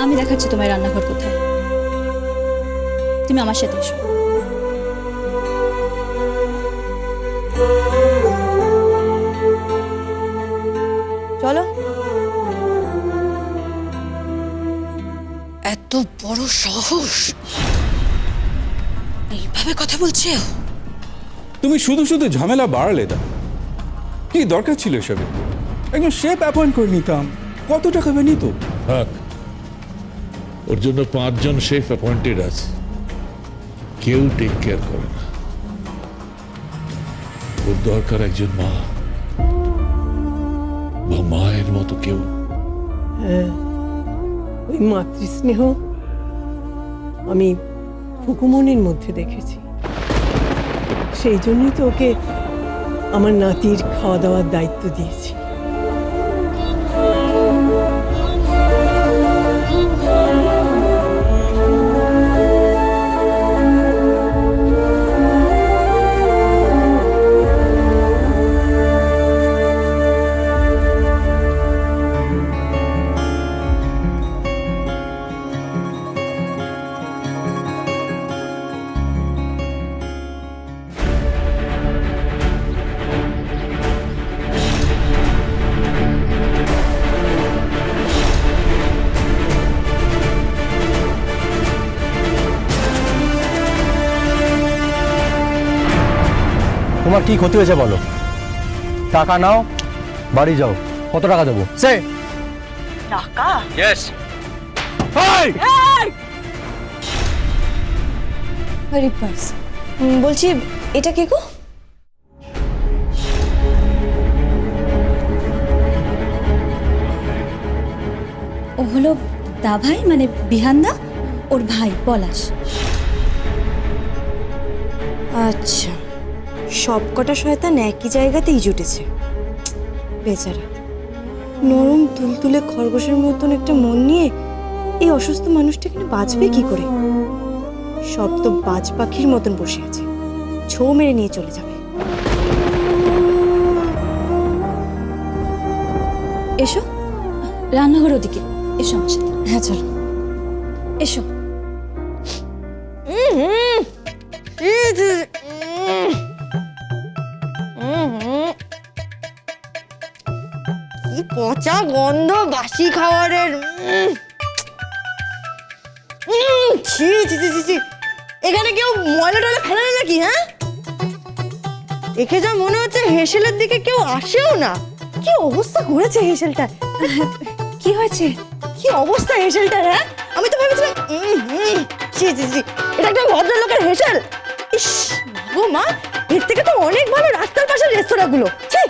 আমি দেখাচ্ছি তোমার রান্নাঘর কোথায়। তুমি আমার সাথে এসো। চলো। এত বড় সাহস, এইভাবে কথা বলছে? তুমি শুধু শুধু ঝামেলা বাড়ালে। দা কি দরকার ছিল এসবে? একজন শেফ অ্যাপয়েন্ট করে নিতাম, কত টাকা নিত। থাক, ওর জন্য 5 জন শেফ অ্যাপয়েন্টেড আছে, কেউ টেক কেয়ার করে না। ওর দরকার একজন মা বা মায়ের মতো কেউ। ওই মাতৃস্নেহ আমি ফুকুমনির মধ্যে দেখেছি। সেই জন্যই তো ওকে আমার নাতির খাওয়া দাওয়ার দায়িত্ব দিয়েছি। তোমার কি ক্ষতি হয়েছে বলো? টাকা নাও, বাড়ি যাও। কত টাকা দেবো? সে টাকা? ইয়েস। রিপার্স বলছি, এটা কে গো? ও হলো দা ভাই, মানে বিহানদা, ওর ভাই পলাশ। আচ্ছা, সবকটা শয়তান একই জায়গাতেই জুটেছে। বেচারা নরম তুলতুলে খরগোশের মতন একটা মন নিয়ে এই অসুস্থ মানুষটা এখানে বাঁচবে কি করে? সব তো বাজ পাখির মতন বসে আছে, ছৌ মেরে নিয়ে চলে যাবে। এসো, রান্নাঘর ওদিকে এসো আমার সাথে। হ্যাঁ চলো, এসো। কি পচা গন্ধ বাসি খাবারের! ছি ছি ছি ছি! এখানে কেউ ময়লা টয়লা ফেলে না নাকি? হ্যাঁ, একে যা মনে হচ্ছে হেসেলের দিকে কেউ আসেও না। কি অবস্থা করেছে হেসেলটা! কি হয়েছে? কি অবস্থা হেসেলটার! হ্যাঁ, আমি তো ভেবেছিলাম ছি ছি ছি, এটা একটা ভদ্রলোকের হেসেল। ইস গো মা, এর থেকে তো অনেক ভালো রাস্তার পাশের রেস্তোরাঁগুলো। ছি!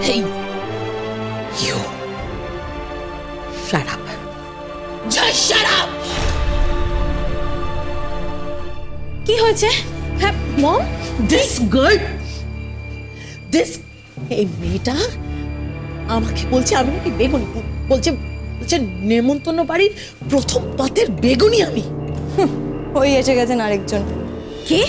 Hey, you. Shut up. Just shut up. কি হয়েছে? হ্যাঁ, মম, this girl, এই মেয়েটা আমাকে বলছে আমি নাকি বেগুনি, বলছে নেমন্তন্ন বাড়ির প্রথম পাতের বেগুনি আমি। ওই এসে গেছেন আরেকজন। কি?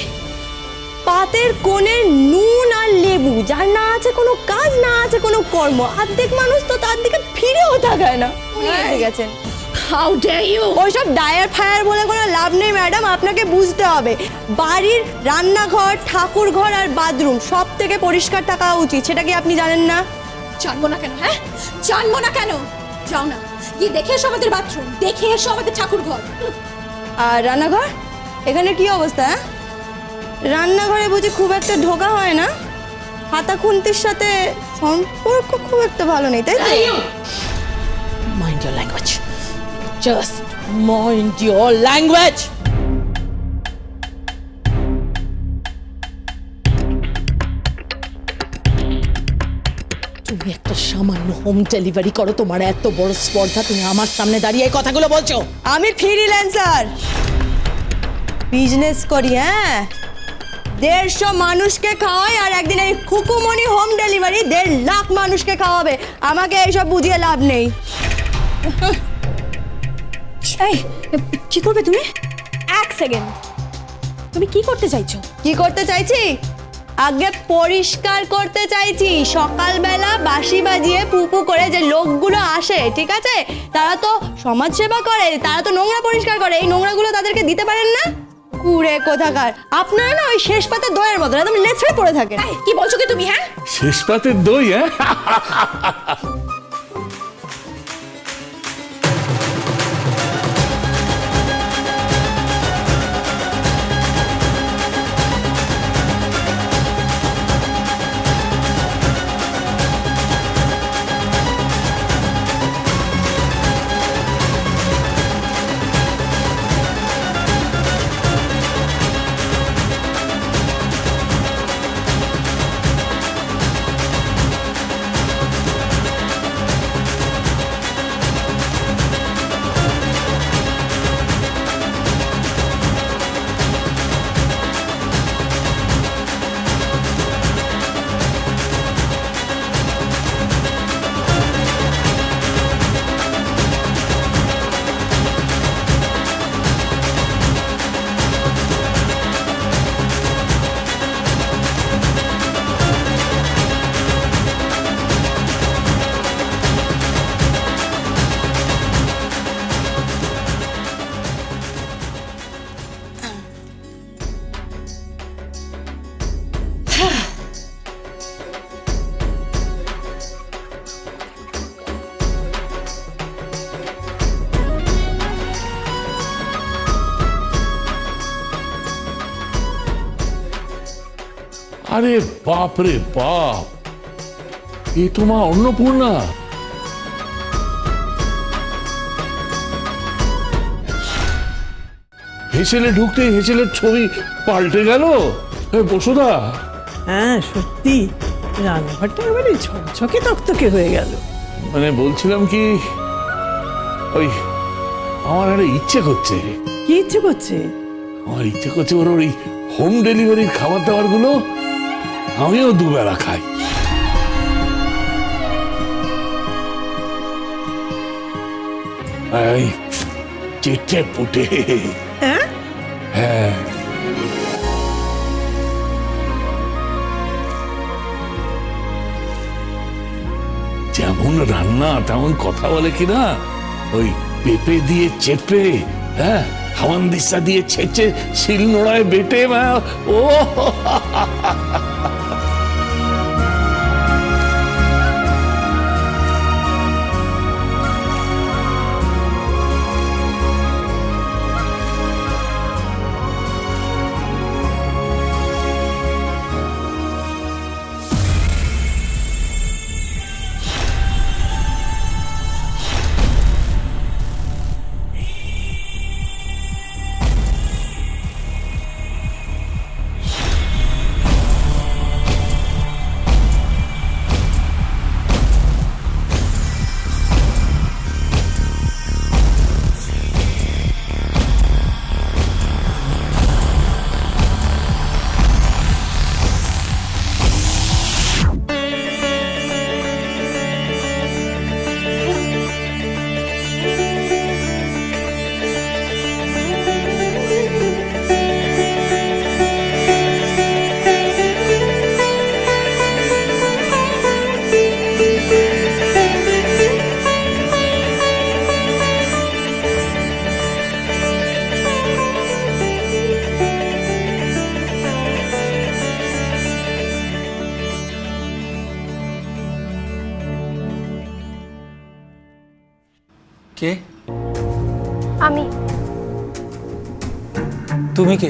পাতের কোণের নুন আর লেবু, যার না আছে কোনো কাজ, না আছে কোনো কর্ম, অর্ধেক মানুষ তো তার দিকে ফিরেও তাকায় না। উনি এসে গেছেন। How dare you? ওইসব ডায়ার ফায়ার বলে কোনো লাভ নেই ম্যাডাম, আপনাকে বুঝতে হবে বাড়ির রান্নাঘর, ঠাকুর ঘর আর বাথরুম সব থেকে পরিষ্কার থাকা উচিত। সেটা কি আপনি জানেন না? জানবো না কেন? হ্যাঁ, জানবো না কেন? যাও না, গিয়ে দেখে এসো আমাদের বাথরুম, দেখে এসো আমাদের ঠাকুর ঘর। আর রান্নাঘর, এখানে কি অবস্থা? হ্যাঁ, রান্নাঘরে বুঝি খুব একটা ঢোকা হয় না? হাতা খুন্তির সাথে সম্পর্ক খুব একটা ভালো নেই, তাই তো? Mind your language. Just mind your language. তুমি একটা সামান্য হোম ডেলিভারি করো, তোমার এত বড় স্পর্ধা, তুমি আমার সামনে দাঁড়িয়ে এই কথাগুলো বলছো? আমি ফ্রিল্যান্সার, বিজনেস করি। হ্যাঁ, 150 মানুষকে খাওয়াই, আর একদিন এই খুকুমনি হোম ডেলিভারি 1.5 লাখ মানুষকে খাওয়াবে। আমাকে এইসব বুঝিয়ে লাভ নেই। এই, কি করবে তুমি? এক সেকেন্ড, তুমি কি করতে চাইছো? কি করতে চাইছি? আগে পরিষ্কার করতে চাইছি। সকালবেলা বাঁশি বাজিয়ে পুপু করে যে লোকগুলো আসে, ঠিক আছে, তারা তো সমাজ সেবা করে, তারা তো নোংরা পরিষ্কার করে, এই নোংরাগুলো তাদেরকে দিতে পারেন না? কুড়ে কোথাকার, আপনারা না ওই শেষ পাতে দইয়ের মতো একদম লেছড়ে পড়ে থাকেন। এই, কি বলছো কি তুমি? হ্যাঁ, শেষ পাতের দই, হ্যাঁ? আরে বাপ রে বাপ, এ তো মা অন্নপূর্ণা। হেসেলে ঢুকতেই হেসেলের ছবি পাল্টে গেল। বসুদা, হ্যাঁ সত্যি, রান্নাঘরটা একেবারে ঝকঝকে তকতকে হয়ে গেল। মানে বলছিলাম কি, ওই আমার একটা ইচ্ছে করছে। কি ইচ্ছে করছে? আমার ইচ্ছে করছে ওর ওই হোম ডেলিভারির খাবার দাবার গুলো আমিও দুবেলা খাই। এই চেটে পুটে। হ্যাঁ, হ্যাঁ, যেমন রান্না তেমন কথা বলে কিনা, ওই পেঁপে দিয়ে চেপে, হ্যাঁ, হাওয়ানদিসা দিয়ে ছেঁচে শিল নোড়ায় বেটে, ও কে? আমি। তুমি কে?